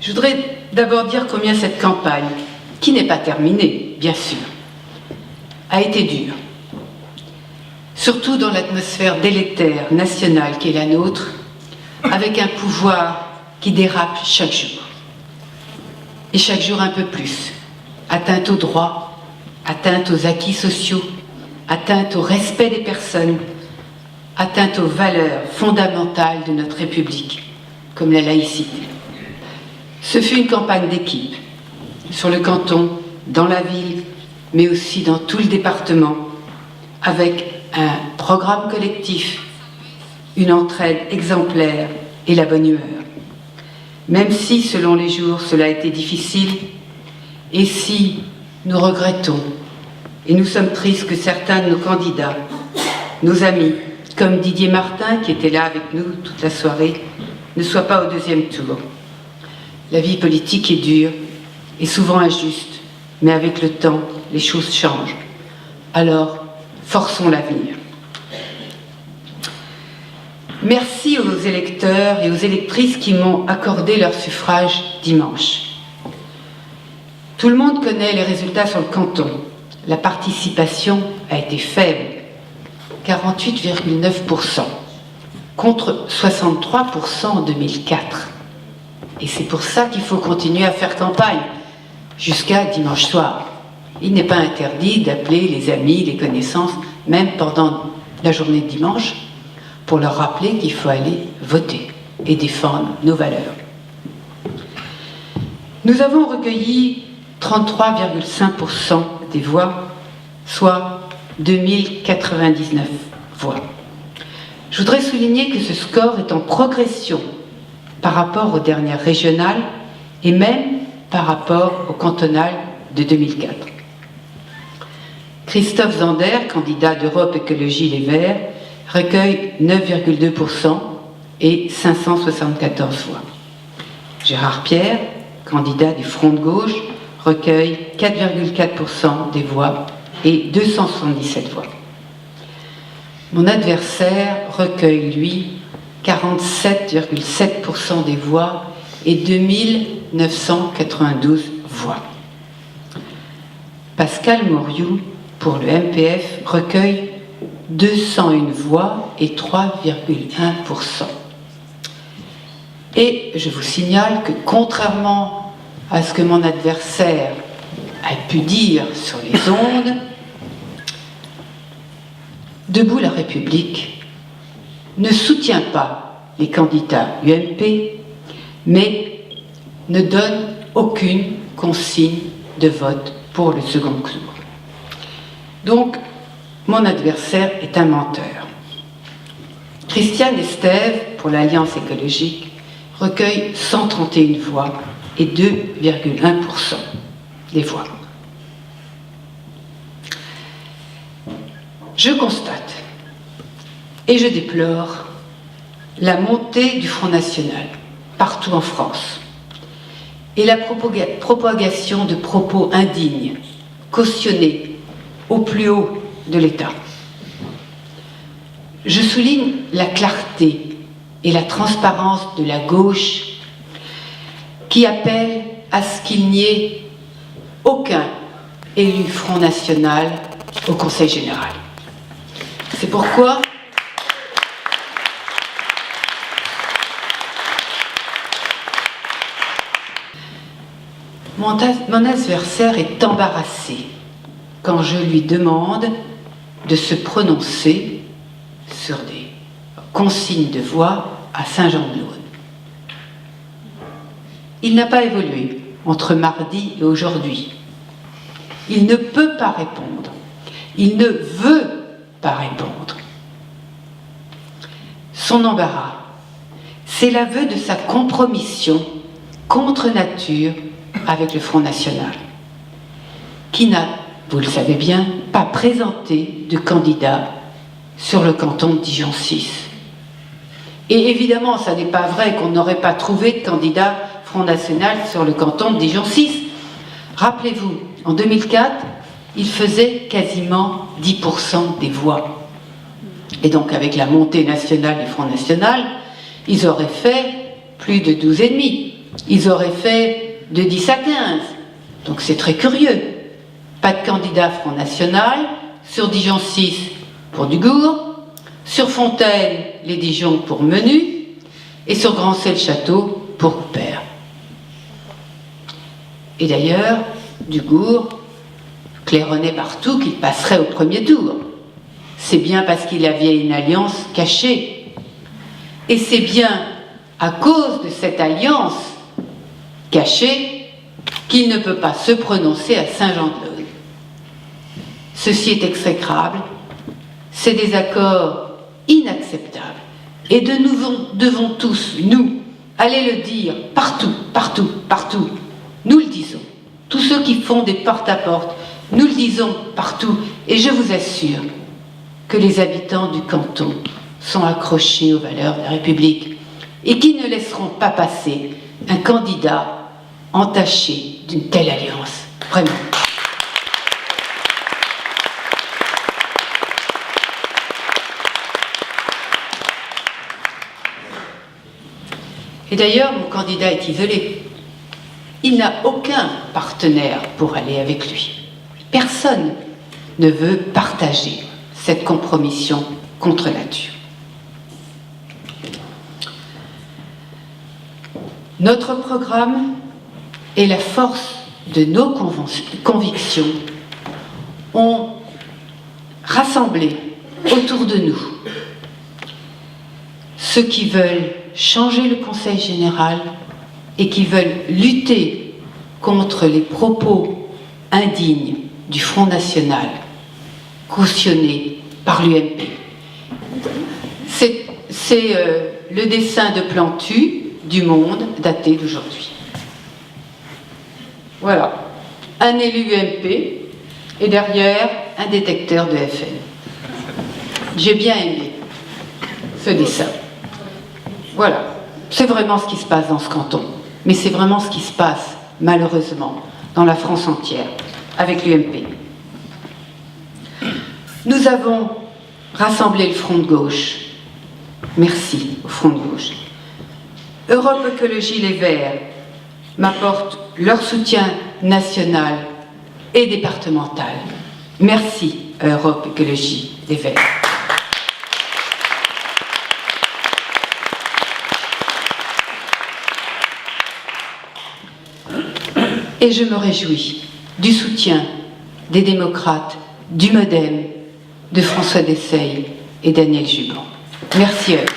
Je voudrais d'abord dire combien cette campagne, qui n'est pas terminée, bien sûr, a été dure. Surtout dans l'atmosphère délétère nationale qui est la nôtre, avec un pouvoir qui dérape chaque jour. Et chaque jour un peu plus. Atteinte aux droits, atteinte aux acquis sociaux, atteinte au respect des personnes, atteinte aux valeurs fondamentales de notre République, comme la laïcité. Ce fut une campagne d'équipe, sur le canton, dans la ville, mais aussi dans tout le département, avec un programme collectif, une entraide exemplaire et la bonne humeur. Même si, selon les jours, cela a été difficile, et si nous regrettons, et nous sommes tristes que certains de nos candidats, nos amis, comme Didier Martin, qui était là avec nous toute la soirée, ne soient pas au deuxième tour. La vie politique est dure et souvent injuste, mais avec le temps, les choses changent. Alors, forçons l'avenir. Merci aux électeurs et aux électrices qui m'ont accordé leur suffrage dimanche. Tout le monde connaît les résultats sur le canton. La participation a été faible, 48,9%, contre 63% en 2004. Et c'est pour ça qu'il faut continuer à faire campagne, jusqu'à dimanche soir. Il n'est pas interdit d'appeler les amis, les connaissances, même pendant la journée de dimanche, pour leur rappeler qu'il faut aller voter et défendre nos valeurs. Nous avons recueilli 33,5% des voix, soit 2099 voix. Je voudrais souligner que ce score est en progression par rapport aux dernières régionales et même par rapport au cantonal de 2004. Christophe Zander, candidat d'Europe Écologie Les Verts, recueille 9,2% et 574 voix. Gérard Pierre, candidat du Front de gauche, recueille 4,4% des voix et 277 voix. Mon adversaire recueille, lui, 47,7% des voix et 2992 voix. Pascal Moriou, pour le MPF, recueille 201 voix et 3,1%. Et je vous signale que, contrairement à ce que mon adversaire a pu dire sur les ondes, Debout la République ne soutient pas les candidats UMP, mais ne donne aucune consigne de vote pour le second tour. Donc, mon adversaire est un menteur. Christiane Estève, pour l'Alliance écologique, recueille 131 voix et 2,1% des voix. Je constate et je déplore la montée du Front National partout en France et la propagation de propos indignes, cautionnés au plus haut de l'État. Je souligne la clarté et la transparence de la gauche qui appelle à ce qu'il n'y ait aucun élu Front National au Conseil général. C'est pourquoi mon adversaire est embarrassé quand je lui demande de se prononcer sur des consignes de voix à Saint-Jean-de-Laune. Il n'a pas évolué entre mardi et aujourd'hui. Il ne peut pas répondre. Il ne veut pas répondre. Son embarras, c'est l'aveu de sa compromission contre nature avec le Front National, qui n'a, vous le savez bien, pas présenté de candidat sur le canton de Dijon 6. Et évidemment, ça n'est pas vrai qu'on n'aurait pas trouvé de candidat Front National sur le canton de Dijon 6. Rappelez-vous, en 2004, il faisait quasiment 10% des voix. Et donc, avec la montée nationale du Front National, ils auraient fait plus de 12,5%. ils auraient fait de 10 à 15. Donc c'est très curieux. Pas de candidat Front National, sur Dijon 6 pour Dugour, sur Fontaine, les Dijon pour Menu, et sur Grancey-le-Château pour Coupert. Et d'ailleurs, Dugour claironnait partout qu'il passerait au premier tour. C'est bien parce qu'il avait une alliance cachée. Et c'est bien à cause de cette alliance cachée qu'il ne peut pas se prononcer à Saint-Jean-de-Luz. Ceci est exécrable, c'est des accords inacceptables. Et nous devons tous, nous, aller le dire partout, partout, partout. Nous le disons. Tous ceux qui font des porte-à-porte, nous le disons partout. Et je vous assure que les habitants du canton sont accrochés aux valeurs de la République et qui ne laisseront pas passer un candidat entaché d'une telle alliance. Vraiment. Et d'ailleurs, mon candidat est isolé. Il n'a aucun partenaire pour aller avec lui. Personne ne veut partager cette compromission contre nature. Notre programme et la force de nos convictions ont rassemblé autour de nous ceux qui veulent changer le Conseil général et qui veulent lutter contre les propos indignes du Front national cautionné par l'UMP. C'est le dessin de Plantu du Monde daté d'aujourd'hui. Voilà, un élu UMP et derrière un détecteur de FN. J'ai bien aimé ce dessin. Voilà, c'est vraiment ce qui se passe dans ce canton, mais c'est vraiment ce qui se passe, malheureusement, dans la France entière, avec l'UMP. Nous avons rassemblé le front de gauche. Merci au front de gauche. Europe Écologie Les Verts m'apportent leur soutien national et départemental. Merci à Europe Écologie Les Verts. Et je me réjouis du soutien des démocrates, du MoDem, de François Dessailles et Daniel Juban. Merci à eux.